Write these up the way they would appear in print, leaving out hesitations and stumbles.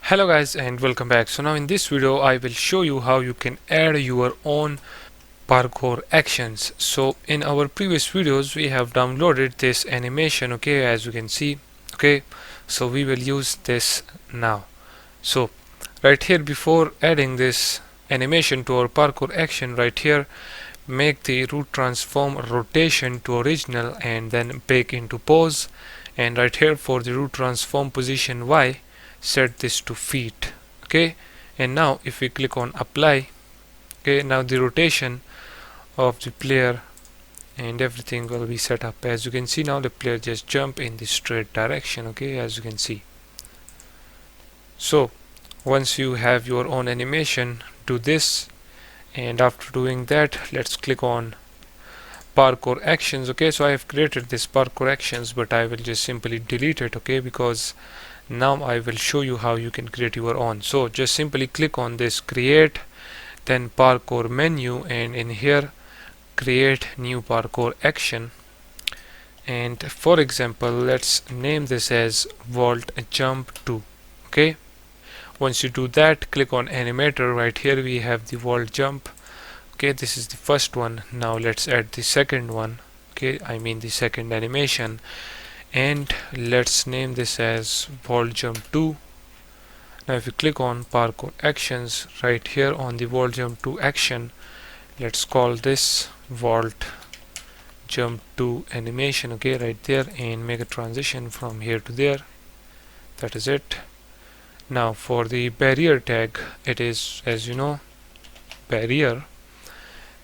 Hello guys and welcome back. So now in this video I will show you how you can add your own parkour actions. So in our previous videos we have downloaded this animation, okay, as you can see. Okay, so we will use this now. So right here, before adding this animation to our parkour action, right here make the root transform rotation to original and then break into pose, and right here for the root transform position Y, set this to feet. Okay, and now if we click on apply, okay, now the rotation of the player and everything will be set up. As you can see, now the player just jump in the straight direction, okay, as you can see. So once you have your own animation, do this, and after doing that let's click on parkour actions. Okay, so I have created this parkour actions, but I will just simply delete it, okay, because now I will show you how you can create your own. So just simply click on this create, then parkour menu, and in here create new parkour action, and for example let's name this as vault jump 2. Okay, once you do that, click on animator. Right here we have the vault jump. Okay, this is the first one. Now let's add the second one. Okay, I mean the second animation, and let's name this as vault jump 2. Now if you click on parkour actions, right here on the vault jump 2 action, let's call this vault jump 2 animation, okay, right there, and make a transition from here to there. That is it. Now for the barrier tag, it is, as you know, barrier.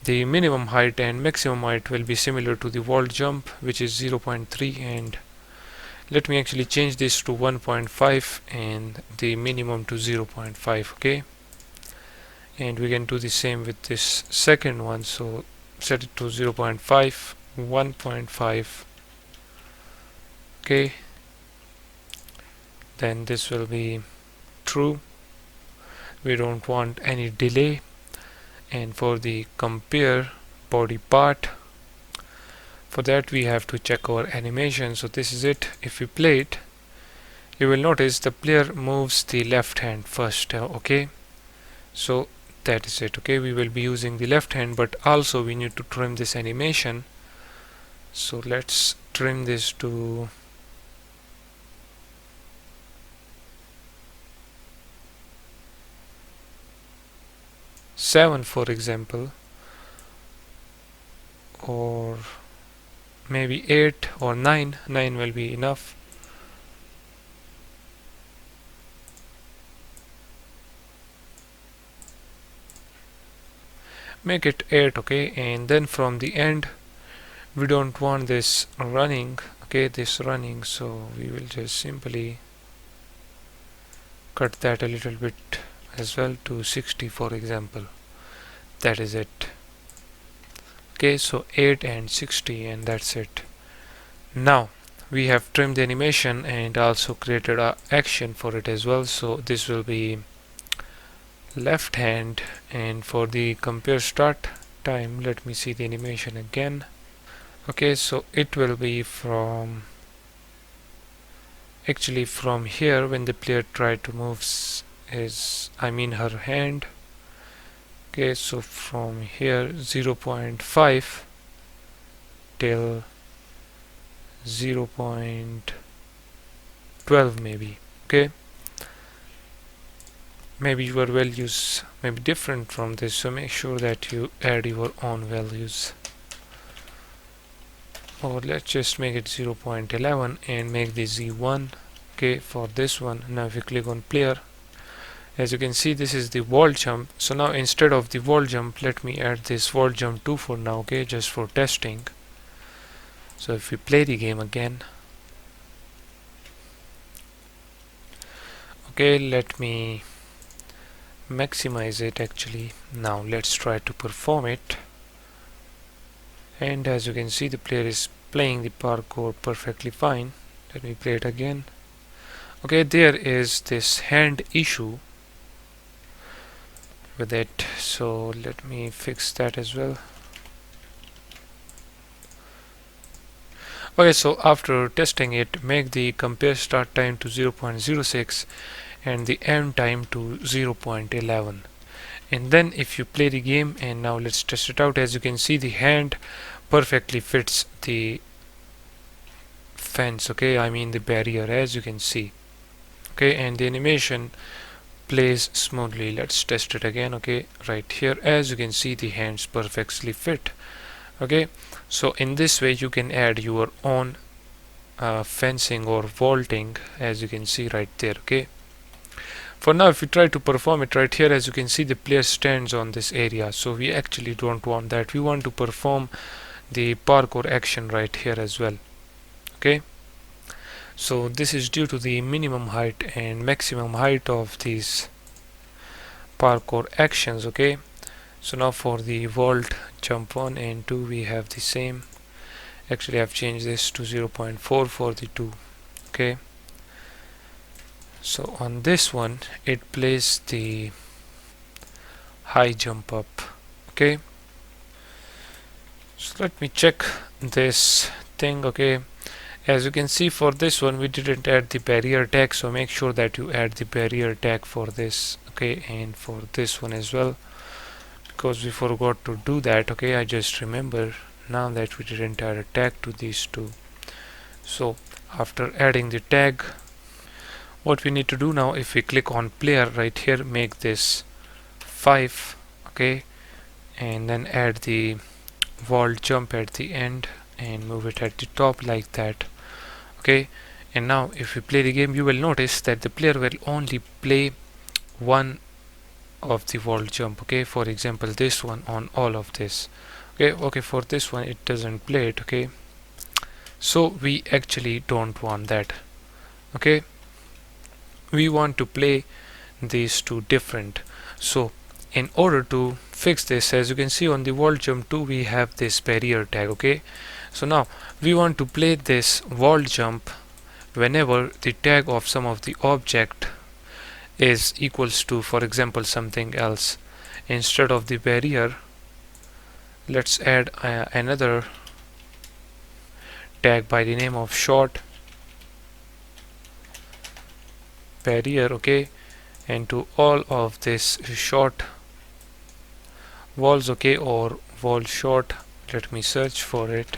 The minimum height and maximum height will be similar to the vault jump, which is 0.3, and let me actually change this to 1.5 and the minimum to 0.5. okay, and we can do the same with this second one. So set it to 0.5, 1.5. okay, then this will be true. We don't want any delay. And for the compare body part, for that we have to check our animation. So this is it. If we play it, you will notice the player moves the left hand first. Okay, so that is it. Okay, we will be using the left hand, but also we need to trim this animation. So let's trim this to 7 for example, or maybe 8 or 9. 9 will be enough. Make it 8. okay, and then from the end we don't want this running, okay, this running, so we will just simply cut that a little bit as well to 60 for example. That is it. Okay, so 8 and 60, and that's it. Now we have trimmed the animation and also created a action for it as well. So this will be left hand, and for the compare start time, let me see the animation again. Okay, so it will be from, actually from here when the player try to move her hand. Okay, so from here 0.5 till 0.12 maybe. Okay, maybe your values may be different from this, so make sure that you add your own values. Or let's just make it 0.11 and make the Z1. okay, for this one. Now if you click on player, as you can see, this is the wall jump. So now instead of the wall jump, let me add this wall jump 2 for now, okay, just for testing. So if we play the game again, okay, let me maximize it actually. Now let's try to perform it, and as you can see the player is playing the parkour perfectly fine. Let me play it again. Okay, there is this hand issue with it, so let me fix that as well. Okay, so after testing it, make the compare start time to 0.06 and the end time to 0.11. And then if you play the game, and now let's test it out. As you can see, the hand perfectly fits the fence, okay, I mean the barrier, as you can see, okay, and the animation plays smoothly. Let's test it again. Okay, right here, as you can see, the hands perfectly fit. Okay, so in this way you can add your own fencing or vaulting, as you can see right there. Okay, for now, if you try to perform it right here, as you can see, the player stands on this area, so we actually don't want that. We want to perform the parkour action right here as well. Okay, so this is due to the minimum height and maximum height of these parkour actions. Okay, so now for the vault jump 1 and 2 we have the same. Actually I've changed this to 0.4 for the 2. Okay, so on this one it plays the high jump up. Okay, so let me check this thing. Okay, as you can see, for this one we didn't add the barrier tag, so make sure that you add the barrier tag for this. Okay, and for this one as well, because we forgot to do that. Okay, I just remember now that we didn't add a tag to these two. So after adding the tag, what we need to do now, if we click on player right here, make this 5. Okay, and then add the wall jump at the end and move it at the top like that. Okay, and now if we play the game, you will notice that the player will only play one of the wall jump. Okay, for example this one on all of this. Okay, for this one it doesn't play it. Okay, so we actually don't want that. Okay, we want to play these two different. So in order to fix this, as you can see on the wall jump 2 we have this barrier tag. Okay, so now we want to play this wall jump whenever the tag of some of the object is equals to, for example, something else. Instead of the barrier, let's add another tag by the name of short barrier. Okay, and to all of this short walls, okay, or wall short, let me search for it,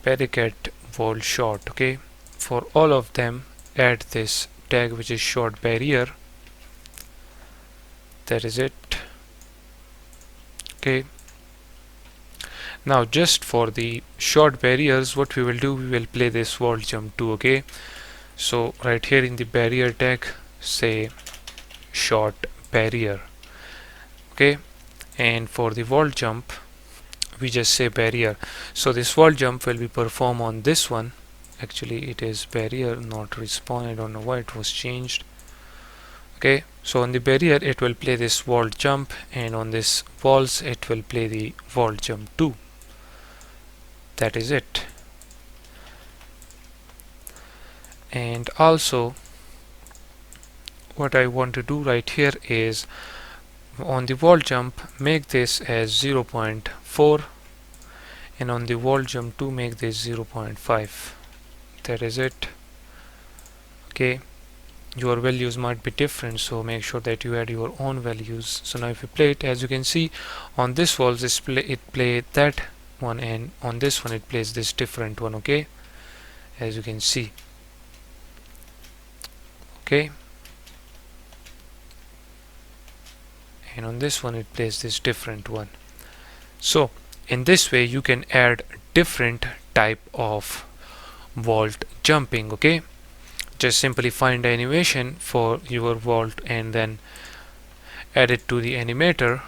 barricade wall short. Okay, for all of them add this tag which is short barrier. That is it. Okay, now just for the short barriers, what we will do, we will play this wall jump 2. Okay, so right here in the barrier tag say short barrier. Okay, and for the wall jump we just say barrier. So this wall jump will be performed on this one. Actually it is barrier, not respawn. I don't know why it was changed. Okay, so on the barrier it will play this wall jump, and on this walls it will play the wall jump 2. That is it. And also what I want to do right here is on the wall jump make this as 0.4, and on the wall jump 2 make this 0.5. that is it. Okay, your values might be different, so make sure that you add your own values. So now if you play it, as you can see on this wall it play that one, and on this one it plays this different one. Okay, as you can see. Okay, and on this one it plays this different one. So in this way you can add different type of vault jumping. Okay, just simply find the animation for your vault and then add it to the animator.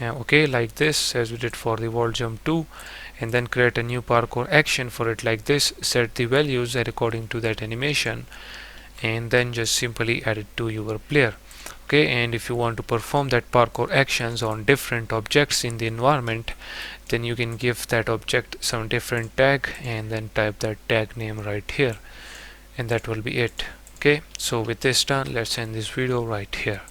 Okay, like this, as we did for the wall jump 2, and then create a new parkour action for it like this, set the values according to that animation, and then just simply add it to your player. Okay, and if you want to perform that parkour actions on different objects in the environment, then you can give that object some different tag and then type that tag name right here, and that will be it. Okay, so with this done, let's end this video right here.